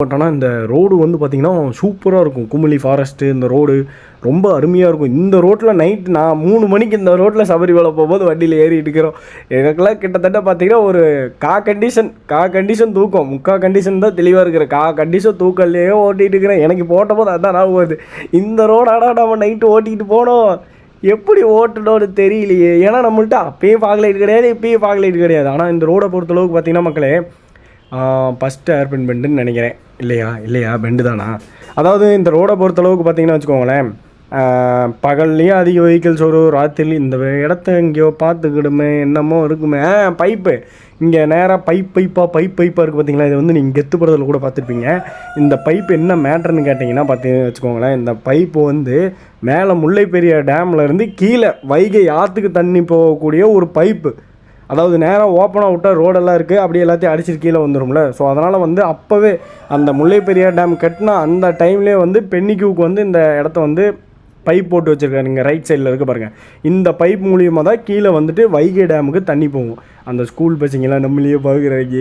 But ஆனால் இந்த road வந்து பார்த்திங்கன்னா சூப்பராக இருக்கும். குமுளி ஃபாரஸ்ட்டு இந்த ரோடு ரொம்ப அருமையாக இருக்கும். இந்த ரோட்டில் நைட் நான் 3 மணிக்கு இந்த ரோட்டில் சபரிமலை போகும்போது வண்டியில் ஏறிட்டு இருக்கிறோம். எனக்குலாம் கிட்டத்தட்ட பார்த்திங்கன்னா ஒரு கண்டிஷன் தூக்கம், முக்கால் கண்டிஷன் தான் தெளிவாக இருக்கிற, கண்டிஷன் தூக்கல்லையே ஓட்டிகிட்டு இருக்கிறேன். எனக்கு போட்ட போது அதுதான் ஞாபகம் வருது. இந்த ரோடாடா நம்ம நைட்டு ஓட்டிகிட்டு போனோம், எப்படி ஓட்டணும்னு தெரியலையே. ஏன்னா நம்மள்ட்ட அப்பயும் ஃபாக் லைட் கிடையாது, இப்பயும் ஃபாக் லைட் கிடையாது. ஆனால் இந்த ரோடை பொறுத்தளவுக்கு பார்த்திங்கன்னா மக்களே, ஃபஸ்ட்டு ஏர்பின் பெண்டுன்னு நினைக்கிறேன். இல்லையா பெண்டு தானா? அதாவது இந்த ரோடை பொறுத்தளவுக்கு பார்த்தீங்கன்னா வச்சுக்கோங்களேன், பகல்லையும் அதிக வெஹிக்கிள்ஸ் வரும், ராத்திரி இந்த இடத்த எங்கேயோ பார்த்துக்கிடுமே என்னமோ இருக்குமே. பைப்பு இங்கே நேராக பைப்பாக இருக்குது பார்த்தீங்களா. இது வந்து நீங்கள் கெத்துப்படுறதுல கூட பார்த்துருப்பீங்க. இந்த பைப்பு என்ன மேட்டர்னு கேட்டிங்கன்னா பார்த்தீங்கன்னு வச்சுக்கோங்களேன், இந்த பைப்பு வந்து மேலே முல்லை பெரிய டேம்லேருந்து கீழே வைகை ஆற்றுக்கு தண்ணி போகக்கூடிய ஒரு பைப்பு. அதாவது நேராக ஓப்பனாக விட்டால் ரோடெல்லாம் இருக்குது, அப்படியே எல்லாத்தையும் அடிச்சிட்டு கீழே வந்துடும்ல. ஸோ அதனால் வந்து அப்போவே அந்த முல்லை பெரியார் டேம் கட்டினா அந்த டைம்லேயே வந்து பென்னிக்யூக்கு வந்து இந்த இடத்த வந்து பைப் போட்டு வச்சுருக்காரு. இங்கே ரைட் சைடில் இருக்க பாருங்கள். இந்த பைப் மூலியமாக தான் கீழே வந்துட்டு வைகை டேமுக்கு தண்ணி போகும். அந்த ஸ்கூல் பசங்களாம் நம்மளையே பார்க்குறாங்க.